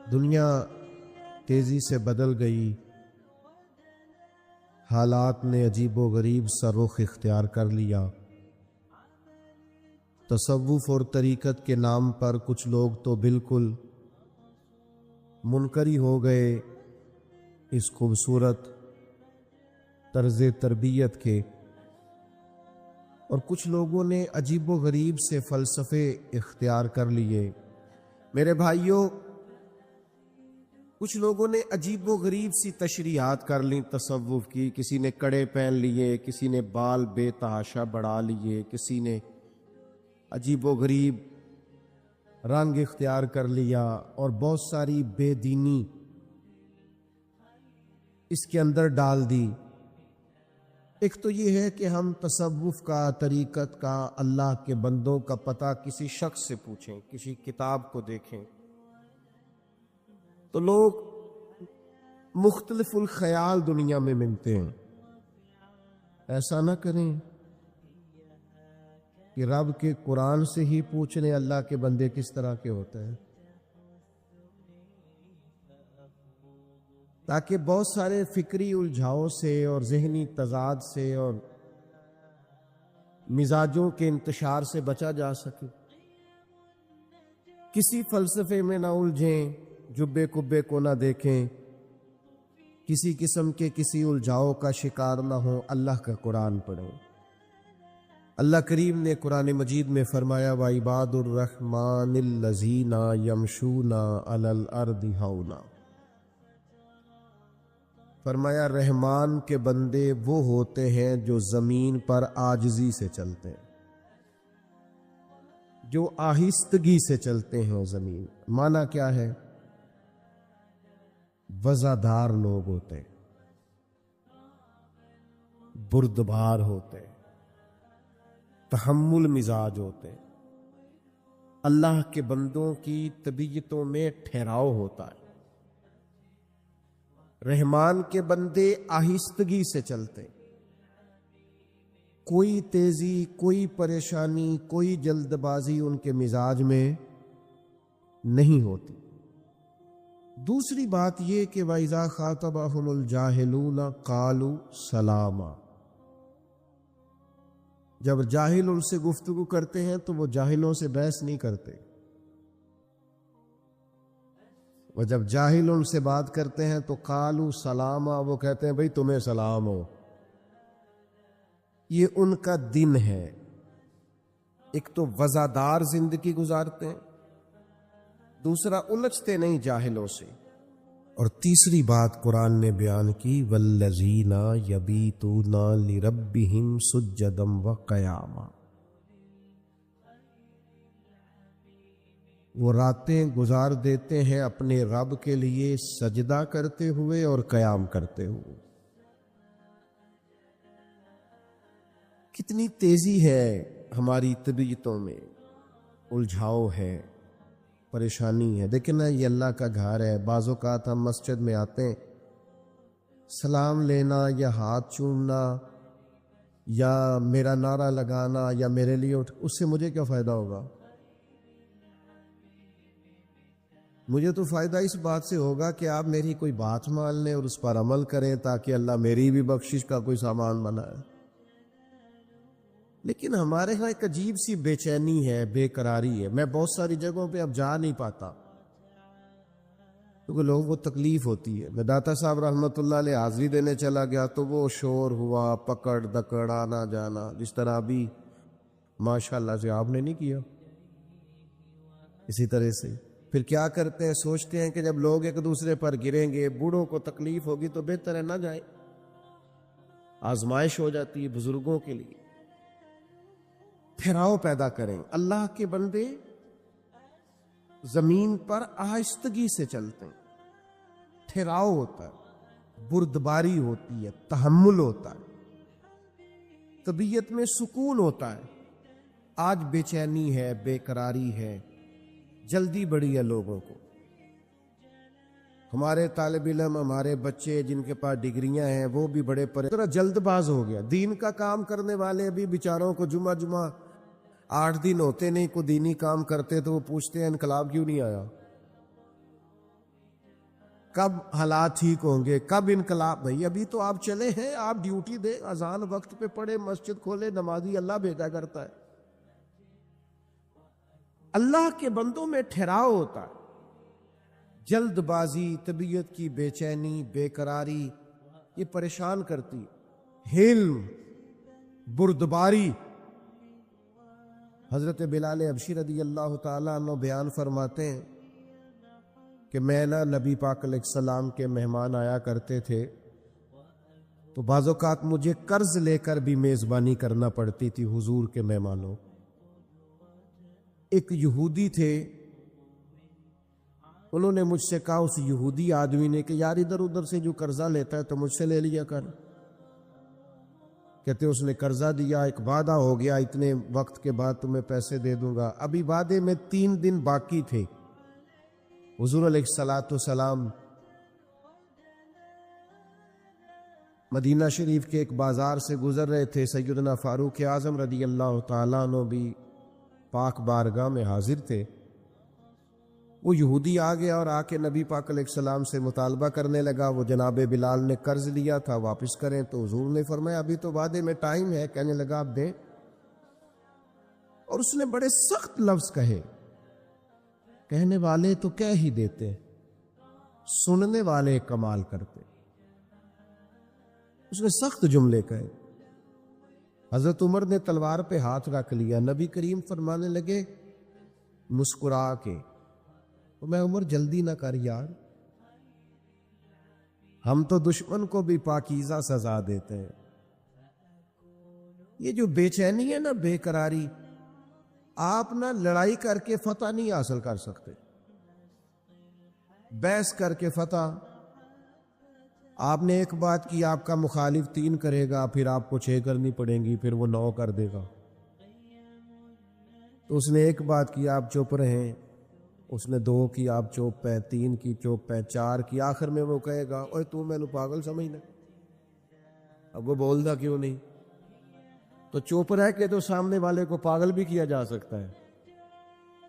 دنیا تیزی سے بدل گئی، حالات نے عجیب و غریب سا رخ اختیار کر لیا۔ تصوف اور طریقت کے نام پر کچھ لوگ تو بالکل منکری ہو گئے اس خوبصورت طرز تربیت کے، اور کچھ لوگوں نے عجیب و غریب سے فلسفے اختیار کر لیے۔ میرے بھائیوں، کچھ لوگوں نے عجیب و غریب سی تشریحات کر لیں تصوف کی، کسی نے کڑے پہن لیے، کسی نے بال بے تحاشا بڑھا لیے، کسی نے عجیب و غریب رنگ اختیار کر لیا، اور بہت ساری بے دینی اس کے اندر ڈال دی۔ ایک تو یہ ہے کہ ہم تصوف کا، طریقت کا، اللہ کے بندوں کا پتہ کسی شخص سے پوچھیں، کسی کتاب کو دیکھیں تو لوگ مختلف الخیال دنیا میں ملتے ہیں۔ ایسا نہ کریں کہ رب کے قرآن سے ہی پوچھ لیں اللہ کے بندے کس طرح کے ہوتے ہیں، تاکہ بہت سارے فکری الجھاؤ سے اور ذہنی تضاد سے اور مزاجوں کے انتشار سے بچا جا سکے۔ کسی فلسفے میں نہ الجھیں، جبے کبے کو نہ دیکھیں، کسی قسم کے کسی الجھاؤ کا شکار نہ ہوں، اللہ کا قرآن پڑھیں۔ اللہ کریم نے قرآن مجید میں فرمایا وَعِبَادُ الرَّحْمَنِ الَّذِينَ يَمْشُونَ عَلَى الْأَرْضِ هَوْنًا، فرمایا رحمان کے بندے وہ ہوتے ہیں جو زمین پر عاجزی سے چلتے ہیں، جو آہستگی سے چلتے ہیں زمین۔ معنی کیا ہے؟ وزادار لوگ ہوتے ہیں، بردبار ہوتے ہیں، تحمل مزاج ہوتے ہیں۔ اللہ کے بندوں کی طبیعتوں میں ٹھہراؤ ہوتا ہے۔ رحمان کے بندے آہستگی سے چلتے، کوئی تیزی، کوئی پریشانی، کوئی جلد بازی ان کے مزاج میں نہیں ہوتی۔ دوسری بات یہ کہ وَإِذَا خَاطَبَهُمُ الْجَاهِلُونَ قَالُوا سَلَامًا، جب جاہل ان سے گفتگو کرتے ہیں تو وہ جاہلوں سے بحث نہیں کرتے، وہ جب جاہل ان سے بات کرتے ہیں تو قالوا سلاما، وہ کہتے ہیں بھئی تمہیں سلام ہو۔ یہ ان کا دن ہے۔ ایک تو وزادار زندگی گزارتے ہیں، دوسرا الجھتے نہیں جاہلوں سے، اور تیسری بات قرآن نے بیان کی وَالَّذِينَ يَبِيتُونَ لِرَبِّهِمْ سُجَّدًا وَقِيَامًا، وہ راتیں گزار دیتے ہیں اپنے رب کے لیے سجدہ کرتے ہوئے اور قیام کرتے ہوئے۔ کتنی تیزی ہے ہماری طبیعتوں میں، الجھاؤ ہے، پریشانی ہے۔ دیکھیں نا، یہ اللہ کا گھر ہے، بعض اوقات ہم مسجد میں آتے ہیں، سلام لینا یا ہاتھ چومنا یا میرا نعرہ لگانا یا میرے لیے اس سے مجھے کیا فائدہ ہوگا؟ مجھے تو فائدہ اس بات سے ہوگا کہ آپ میری کوئی بات مان لیں اور اس پر عمل کریں تاکہ اللہ میری بھی بخشش کا کوئی سامان بنائے۔ لیکن ہمارے ہاں ایک عجیب سی بے چینی ہے، بے قراری ہے۔ میں بہت ساری جگہوں پہ اب جا نہیں پاتا کیونکہ لوگوں کو تکلیف ہوتی ہے۔ میں داتا صاحب رحمۃ اللہ علیہ حاضری دینے چلا گیا تو وہ شور ہوا، پکڑ دکڑ، آنا جانا، جس طرح ابھی ماشاءاللہ سے آپ نے نہیں کیا۔ اسی طرح سے پھر کیا کرتے ہیں، سوچتے ہیں کہ جب لوگ ایک دوسرے پر گریں گے، بوڑھوں کو تکلیف ہوگی تو بہتر ہے نہ جائیں، آزمائش ہو جاتی ہے بزرگوں کے لیے۔ ٹھہراؤ پیدا کریں۔ اللہ کے بندے زمین پر آہستگی سے چلتے ہیں، ٹھہراؤ ہوتا ہے، بردباری ہوتی ہے، تحمل ہوتا ہے، طبیعت میں سکون ہوتا ہے۔ آج بے چینی ہے، بے قراری ہے، جلدی بڑی ہے لوگوں کو۔ ہمارے طالب علم، ہمارے بچے جن کے پاس ڈگریاں ہیں وہ بھی بڑے جلد باز ہو گیا۔ دین کا کام کرنے والے بھی بیچاروں کو جمعہ 8 دن ہوتے نہیں، کوئی دینی کام کرتے تو وہ پوچھتے ہیں انقلاب کیوں نہیں آیا؟ کب حالات ٹھیک ہوں گے، کب انقلاب؟ بھائی ابھی تو آپ چلے ہیں، آپ ڈیوٹی دیں، اذان وقت پہ پڑھے، مسجد کھولے، نمازی اللہ بھیجا کرتا ہے۔ اللہ کے بندوں میں ٹھہراؤ ہوتا ہے، جلد بازی، طبیعت کی بے چینی، بے قراری یہ پریشان کرتی۔ حلم، بردباری۔ حضرت بلال حبشی رضی اللہ تعالیٰ عنہ بیان فرماتے ہیں کہ میں نبی پاک علیہ السلام کے مہمان آیا کرتے تھے تو بعض اوقات مجھے قرض لے کر بھی میزبانی کرنا پڑتی تھی حضور کے مہمانوں۔ ایک یہودی تھے، انہوں نے مجھ سے کہا، اس یہودی آدمی نے، کہ یار ادھر ادھر سے جو قرضہ لیتا ہے تو مجھ سے لے لیا کر۔ کہتے اس نے قرضہ دیا، ایک وعدہ ہو گیا اتنے وقت کے بعد تمہیں پیسے دے دوں گا، ابھی وعدے میں 3 دن باقی تھے۔ حضور علیہ السلام مدینہ شریف کے ایک بازار سے گزر رہے تھے، سیدنا فاروق اعظم رضی اللہ تعالیٰ عنہ بھی پاک بارگاہ میں حاضر تھے۔ وہ یہودی آ گیا اور آ کے نبی پاک علیہ السلام سے مطالبہ کرنے لگا، وہ جناب بلال نے قرض لیا تھا واپس کریں، تو حضور نے فرمایا ابھی تو وعدے میں ٹائم ہے۔ کہنے لگا آپ دیں، اور اس نے بڑے سخت لفظ کہے۔ کہنے والے تو کہہ ہی دیتے، سننے والے کمال کرتے۔ اس نے سخت جملے کہے۔ حضرت عمر نے تلوار پہ ہاتھ رکھ لیا، نبی کریم فرمانے لگے مسکرا کے، میں عمر جلدی نہ کر یار، ہم تو دشمن کو بھی پاکیزہ سزا دیتے ہیں۔ یہ جو بے چینی ہے نا، بے قراری، آپ نہ لڑائی کر کے فتح نہیں حاصل کر سکتے، بحث کر کے فتح۔ آپ نے ایک بات کی، آپ کا مخالف 3 کرے گا، پھر آپ کو 6 کرنی پڑیں گی، پھر وہ 9 کر دے گا۔ تو اس نے ایک بات کی، آپ چپ رہیں، اس نے 2 کی، آپ چپ ہیں، 3 کی چپ ہیں، 4 کی، آخر میں وہ کہے گا اوے تو میں نے پاگل سمجھنا۔ اب وہ بولتا کیوں نہیں؟ تو چپ رہ کے تو سامنے والے کو پاگل بھی کیا جا سکتا ہے۔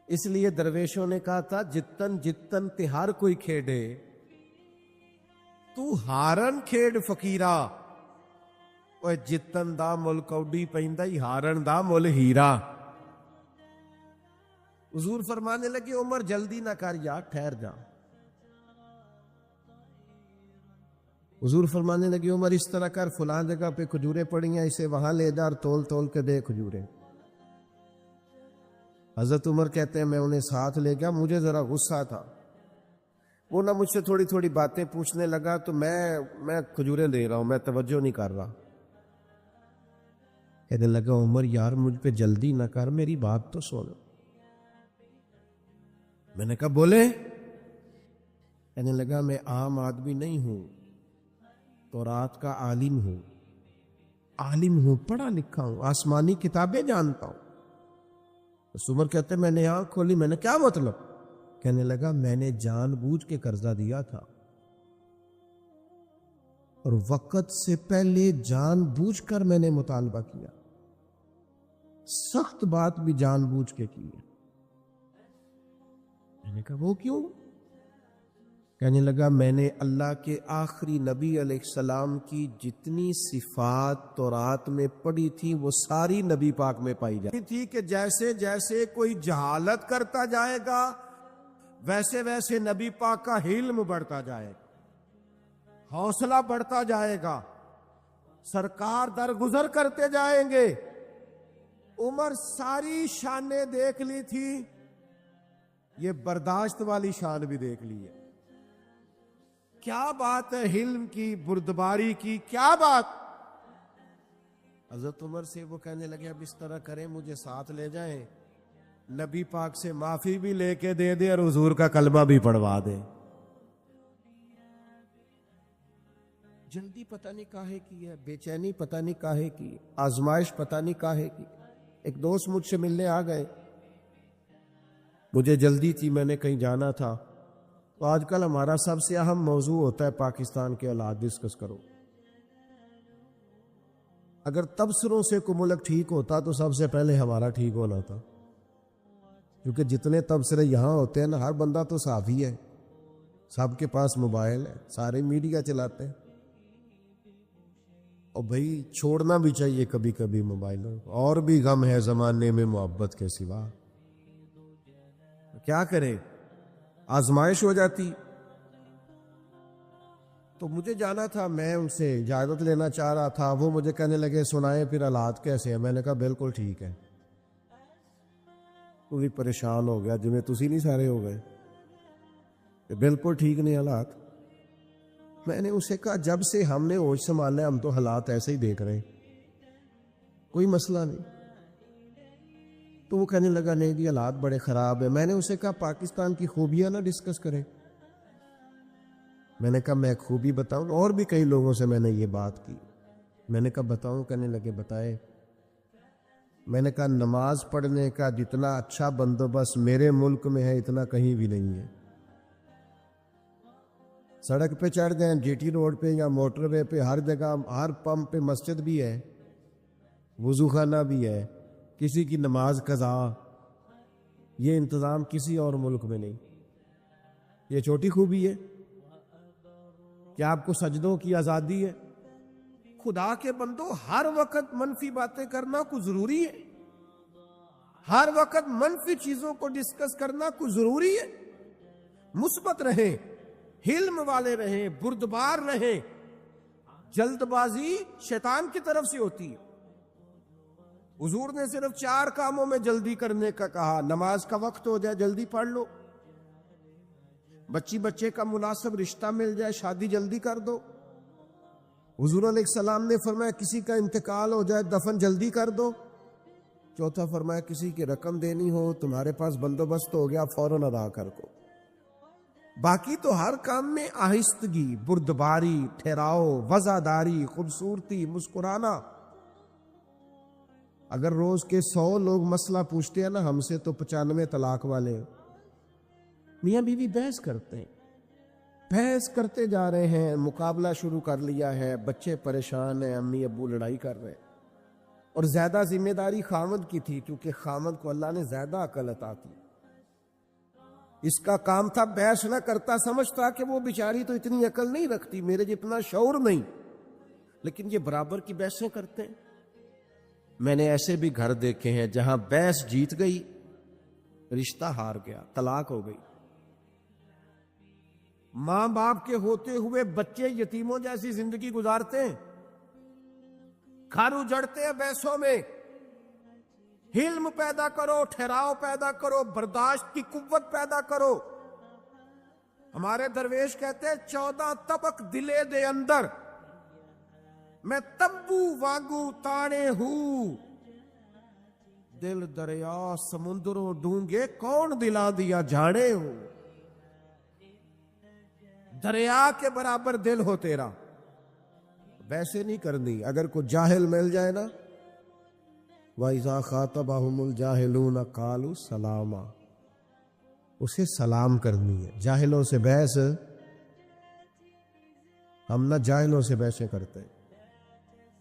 اس لیے درویشوں نے کہا تھا، جتن جتن تہار کوئی کھیڑے، تو ہارن کھیڑ فقیرا، اوے جتن دا مل کوڈی پیندا ہی، ہارن دا مل ہیرا۔ حضور فرمانے لگے عمر جلدی نہ کر یار، ٹھہر جا۔ حضور فرمانے لگے عمر اس طرح کر، فلاں جگہ پہ کھجوریں پڑی ہیں، اسے وہاں لے جا اور تول تول کے دے کھجوریں۔ حضرت عمر کہتے ہیں میں انہیں ساتھ لے گیا، مجھے ذرا غصہ تھا، وہ نہ مجھ سے تھوڑی تھوڑی باتیں پوچھنے لگا، تو میں کھجوریں دے رہا ہوں، میں توجہ نہیں کر رہا۔ کہنے لگا عمر یار مجھ پہ جلدی نہ کر، میری بات تو سن۔ میں نے کہا بولے؟ کہنے لگا میں عام آدمی نہیں ہوں، تورات کا عالم ہوں، پڑھا لکھا ہوں، آسمانی کتابیں جانتا ہوں۔ عمر کہتے میں نے آنکھ کھولی، میں نے کیا مطلب؟ کہنے لگا میں نے جان بوجھ کے قرضہ دیا تھا، اور وقت سے پہلے جان بوجھ کر میں نے مطالبہ کیا، سخت بات بھی جان بوجھ کے کی ہے۔ میں نے کہا وہ کیوں؟ کہنے لگا میں نے اللہ کے آخری نبی علیہ السلام کی جتنی صفات تورات میں پڑھی تھی وہ ساری نبی پاک میں پائی جاتی تھی، کہ جیسے جیسے کوئی جہالت کرتا جائے گا ویسے ویسے نبی پاک کا علم بڑھتا جائے گا، حوصلہ بڑھتا جائے گا، سرکار درگزر کرتے جائیں گے۔ عمر ساری شانیں دیکھ لی تھی، یہ برداشت والی شان بھی دیکھ لی ہے۔ کیا بات ہے علم کی، بردباری کی، کیا بات! حضرت عمر سے وہ کہنے لگے اب اس طرح کریں، مجھے ساتھ لے جائیں، نبی پاک سے معافی بھی لے کے دے دے اور حضور کا کلمہ بھی پڑھوا دے۔ جلدی پتہ نہیں کاہے کی ہے، بے چینی پتہ نہیں کاہے کی، آزمائش پتہ نہیں کاہے کی۔ ایک دوست مجھ سے ملنے آ گئے، مجھے جلدی تھی، میں نے کہیں جانا تھا۔ تو آج کل ہمارا سب سے اہم موضوع ہوتا ہے پاکستان کے حالات ڈسکس کرو۔ اگر تبصروں سے کوئی ملک ٹھیک ہوتا تو سب سے پہلے ہمارا ٹھیک ہونا تھا، کیونکہ جتنے تبصرے یہاں ہوتے ہیں نا، ہر بندہ تو صحافی ہے، سب کے پاس موبائل ہے، سارے میڈیا چلاتے ہیں، اور بھائی چھوڑنا بھی چاہیے کبھی کبھی موبائل، اور بھی غم ہے زمانے میں محبت کے سوا، کیا کرے، آزمائش ہو جاتی۔ تو مجھے جانا تھا، میں ان سے اجازت لینا چاہ رہا تھا، وہ مجھے کہنے لگے سنائیں پھر حالات کیسے ہیں۔ میں نے کہا بالکل ٹھیک ہے۔ تو بھی پریشان ہو گیا، جنہیں تسی نہیں سارے ہو گئے کہ بالکل ٹھیک نہیں حالات۔ میں نے اسے کہا جب سے ہم نے ہوش سنبھالا ہے ہم تو حالات ایسے ہی دیکھ رہے ہیں، کوئی مسئلہ نہیں۔ تو وہ کہنے لگا نہیں جی حالات بڑے خراب ہیں۔ میں نے اسے کہا پاکستان کی خوبیاں نہ ڈسکس کریں۔ میں نے کہا میں خوبی بتاؤں، اور بھی کئی لوگوں سے میں نے یہ بات کی، میں نے کہا بتاؤں، کہنے لگے بتائے۔ میں نے کہا نماز پڑھنے کا جتنا اچھا بندوبست میرے ملک میں ہے اتنا کہیں بھی نہیں ہے۔ سڑک پہ چڑھ جائیں، جی ٹی روڈ پہ یا موٹر وے پہ، ہر جگہ ہر پمپ پہ مسجد بھی ہے، وضو خانہ بھی ہے، کسی کی نماز قضا، یہ انتظام کسی اور ملک میں نہیں۔ یہ چھوٹی خوبی ہے کہ آپ کو سجدوں کی آزادی ہے۔ خدا کے بندو، ہر وقت منفی باتیں کرنا کوئی ضروری ہے؟ ہر وقت منفی چیزوں کو ڈسکس کرنا کوئی ضروری ہے؟ مثبت رہیں، حلم والے رہیں، بردبار رہیں۔ جلد بازی شیطان کی طرف سے ہوتی ہے۔ حضور نے صرف 4 کاموں میں جلدی کرنے کا کہا، نماز کا وقت ہو جائے جلدی پڑھ لو، بچے کا مناسب رشتہ مل جائے شادی جلدی کر دو، حضور علیہ السلام نے فرمایا کسی کا انتقال ہو جائے دفن جلدی کر دو، چوتھا فرمایا کسی کی رقم دینی ہو تمہارے پاس بندوبست ہو گیا فوراً ادا کر کو۔ باقی تو ہر کام میں آہستگی، بردباری، ٹھہراؤ، وزاداری، خوبصورتی، مسکرانا۔ اگر روز کے 100 لوگ مسئلہ پوچھتے ہیں نا ہم سے تو 95 طلاق والے ہیں۔ میاں بیوی بحث کرتے ہیں، بحث کرتے جا رہے ہیں، مقابلہ شروع کر لیا ہے، بچے پریشان ہیں، امی ابو لڑائی کر رہے ہیں، اور زیادہ ذمہ داری خامد کی تھی کیونکہ خامد کو اللہ نے زیادہ عقل عطا کی۔ اس کا کام تھا بحث نہ کرتا، سمجھتا کہ وہ بیچاری تو اتنی عقل نہیں رکھتی، میرے جتنا شعور نہیں، لیکن یہ برابر کی بحثیں کرتے ہیں۔ میں نے ایسے بھی گھر دیکھے ہیں جہاں بحث جیت گئی، رشتہ ہار گیا، طلاق ہو گئی۔ ماں باپ کے ہوتے ہوئے بچے یتیموں جیسی زندگی گزارتے ہیں، گھر اجڑتے ہیں بحثوں میں۔ حلم پیدا کرو، ٹھہراؤ پیدا کرو، برداشت کی قوت پیدا کرو۔ ہمارے درویش کہتے ہیں 14 طبق دلے دے اندر میں تبو وانگو تانے ہوں، دل دریا سمندروں ڈونگے کون دلا دیا جانے ہوں۔ دریا کے برابر دل ہو تیرا، ویسے نہیں کرنی۔ اگر کوئی جاہل مل جائے نا، وَإِذَا خَاطَبَهُمُ الْجَاهِلُونَ قَالُوا سَلَامًا، اسے سلام کرنی ہے۔ جاہلوں سے بحث، ہم نہ جاہلوں سے بحثیں کرتے ہیں،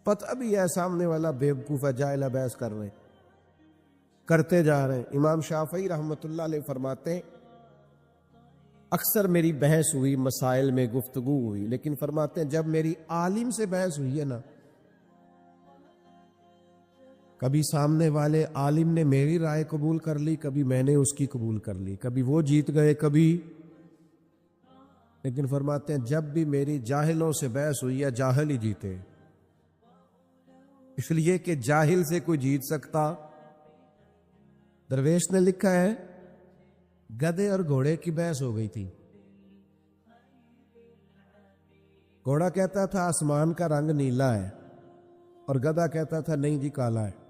پتہ بھی ہے سامنے والا بیوقوف ہے، جاہل بحث کر رہے ہیں، کرتے جا رہے ہیں۔ امام شافعی رحمۃ اللہ علیہ فرماتے ہیں اکثر میری بحث ہوئی، مسائل میں گفتگو ہوئی، لیکن فرماتے ہیں جب میری عالم سے بحث ہوئی ہے نا، کبھی سامنے والے عالم نے میری رائے قبول کر لی، کبھی میں نے اس کی قبول کر لی، کبھی وہ جیت گئے کبھی، لیکن فرماتے ہیں جب بھی میری جاہلوں سے بحث ہوئی ہے جاہل ہی جیتے، اس لیے کہ جاہل سے کوئی جیت سکتا۔ درویش نے لکھا ہے گدھے اور گھوڑے کی بحث ہو گئی تھی۔ گھوڑا کہتا تھا آسمان کا رنگ نیلا ہے، اور گدھا کہتا تھا نہیں جی کالا ہے۔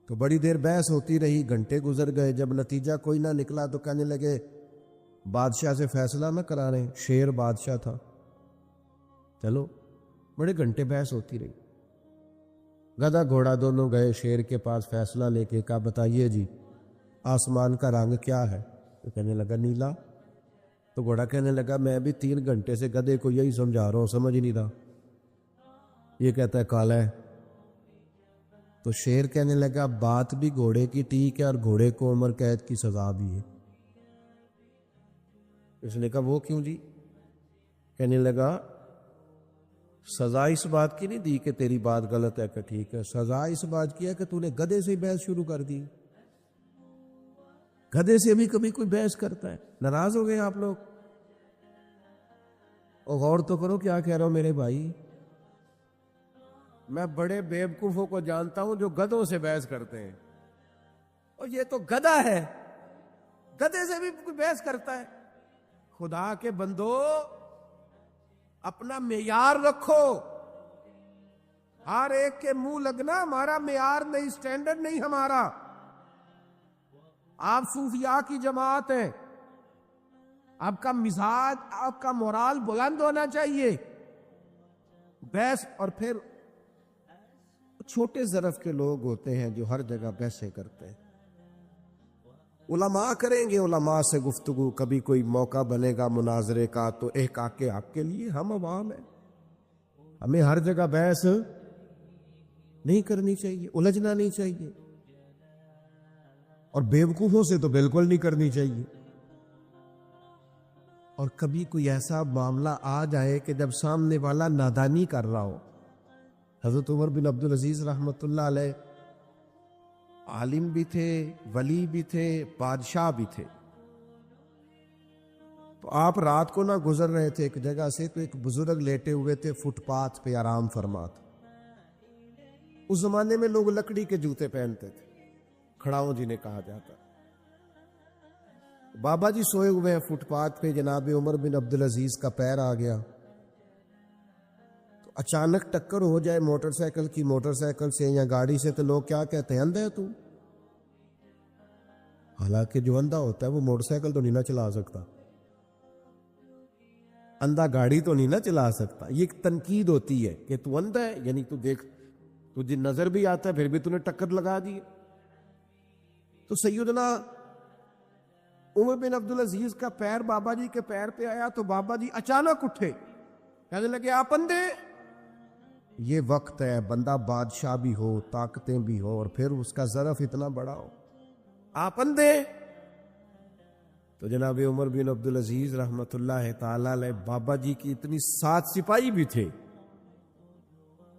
تو بڑی دیر بحث ہوتی رہی، گھنٹے گزر گئے، جب نتیجہ کوئی نہ نکلا تو کہنے لگے بادشاہ سے فیصلہ نہ کرانے، شیر بادشاہ تھا۔ چلو بڑے گھنٹے بحث ہوتی رہی، گدھا گھوڑا دونوں گئے شیر کے پاس، فیصلہ لے کے کہا بتائیے جی آسمان کا رنگ کیا ہے؟ تو کہنے لگا نیلا۔ تو گھوڑا کہنے لگا میں بھی 3 گھنٹے سے گدھے کو یہی سمجھا رہا ہوں، سمجھ ہی نہیں رہا، یہ کہتا ہے کالا ہے۔ تو شیر کہنے لگا بات بھی گھوڑے کی ٹھیک ہے، اور گھوڑے کو عمر قید کی سزا بھی ہے۔ اس نے کہا وہ کیوں جی؟ کہنے لگا سزا اس بات کی نہیں دی کہ تیری بات غلط ہے کہ ٹھیک ہے، سزا اس بات کی ہے کہ تو نے گدھے سے بحث شروع کر دی۔ گدھے سے بھی کبھی کوئی بحث کرتا ہے؟ ناراض ہو گئے آپ لوگ؟ اور غور تو کرو کیا کہہ رہا ہوں میرے بھائی، میں بڑے بیوقوفوں کو جانتا ہوں جو گدھوں سے بحث کرتے ہیں، اور یہ تو گدھا ہے، گدھے سے بھی کوئی بحث کرتا ہے۔ خدا کے بندو اپنا معیار رکھو، ہر ایک کے منہ لگنا ہمارا معیار نہیں، سٹینڈرڈ نہیں ہمارا۔ آپ صوفیاء کی جماعت ہیں، آپ کا مزاج، آپ کا مورال بلند ہونا چاہیے۔ بحث، اور پھر چھوٹے ظرف کے لوگ ہوتے ہیں جو ہر جگہ بحثیں کرتے ہیں۔ علماء کریں گے علماء سے گفتگو، کبھی کوئی موقع بنے گا مناظرے کا تو احقاق کے حق کے لیے، ہم عوام ہیں، ہمیں ہر جگہ بحث نہیں کرنی چاہیے، الجھنا نہیں چاہیے، اور بیوقوفوں سے تو بالکل نہیں کرنی چاہیے۔ اور کبھی کوئی ایسا معاملہ آ جائے کہ جب سامنے والا نادانی کر رہا ہو، حضرت عمر بن عبدالعزیز رحمۃ اللہ علیہ عالم بھی تھے، ولی بھی تھے، بادشاہ بھی تھے۔ تو آپ رات کو نہ گزر رہے تھے ایک جگہ سے، تو ایک بزرگ لیٹے ہوئے تھے فٹ پاتھ پہ آرام فرما تھا۔ اس زمانے میں لوگ لکڑی کے جوتے پہنتے تھے، کھڑاؤں جنہیں کہا جاتا۔ بابا جی سوئے ہوئے ہیں فٹ پاتھ پہ، جناب عمر بن عبدالعزیز کا پیر آ گیا، تو اچانک ٹکر ہو جائے موٹر سائیکل کی موٹر سائیکل سے یا گاڑی سے، تو لوگ کیا کہتے ہیں؟ اندھا ہے تو۔ حالانکہ جو اندھا ہوتا ہے وہ موٹر سائیکل تو نہیں نہ چلا سکتا، اندھا گاڑی تو نہیں نہ چلا سکتا۔ یہ ایک تنقید ہوتی ہے کہ تو اندھا ہے، یعنی تو دیکھ، تجھے نظر بھی آتا ہے پھر بھی تو نے ٹکر لگا دی۔ تو سیدنا عمر بن عبدالعزیز کا پیر بابا جی کے پیر پہ آیا، تو بابا جی اچانک اٹھے، کہنے لگے آپ اندھے؟ یہ وقت ہے، بندہ بادشاہ بھی ہو، طاقتیں بھی ہو، اور پھر اس کا ظرف اتنا بڑا ہو، آپ اندھے؟ تو جناب عمر بن عبدالعزیز رحمۃ اللہ تعالی علیہ بابا جی کی اتنی 7 سپاہی بھی تھے،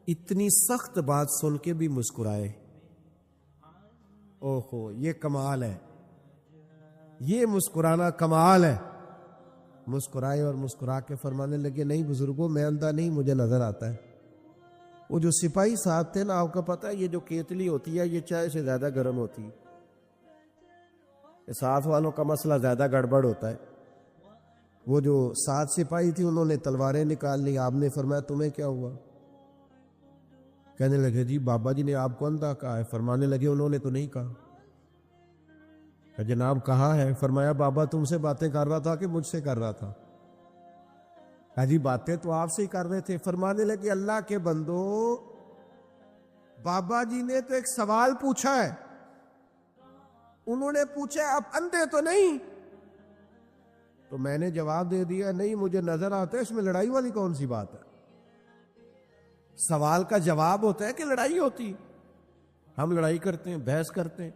اتنی سخت بات سن کے بھی مسکرائے۔ اوہو، یہ کمال ہے، یہ مسکرانا کمال ہے۔ مسکرائے اور مسکرا کے فرمانے لگے نہیں بزرگوں، میں اندھا نہیں، مجھے نظر آتا ہے۔ وہ جو سپاہی صاحب تھے نا، آپ کو پتا ہے یہ جو کیتلی ہوتی ہے یہ چائے سے زیادہ گرم ہوتی ہے، ساتھ والوں کا مسئلہ زیادہ گڑبڑ ہوتا ہے۔ وہ جو 7 سپاہی تھی انہوں نے تلواریں نکال لی، آپ نے فرمایا تمہیں کیا ہوا؟ کہنے لگے جی بابا جی نے آپ کو اندھا کہا ہے۔ فرمانے لگے انہوں نے تو نہیں کہا۔ کہ جناب کہاں ہے؟ فرمایا بابا تم سے باتیں کر رہا تھا کہ مجھ سے کر رہا تھا؟ کہا جی باتیں تو آپ سے ہی کر رہے تھے۔ فرمانے لگے اللہ کے بندو، بابا جی نے تو ایک سوال پوچھا ہے، انہوں نے پوچھا آپ اندھے تو نہیں؟ تو میں نے جواب دے دیا نہیں مجھے نظر آتا ہے، اس میں لڑائی والی کون سی بات ہے؟ سوال کا جواب ہوتا ہے کہ لڑائی ہوتی، ہم لڑائی کرتے ہیں، بحث کرتے ہیں۔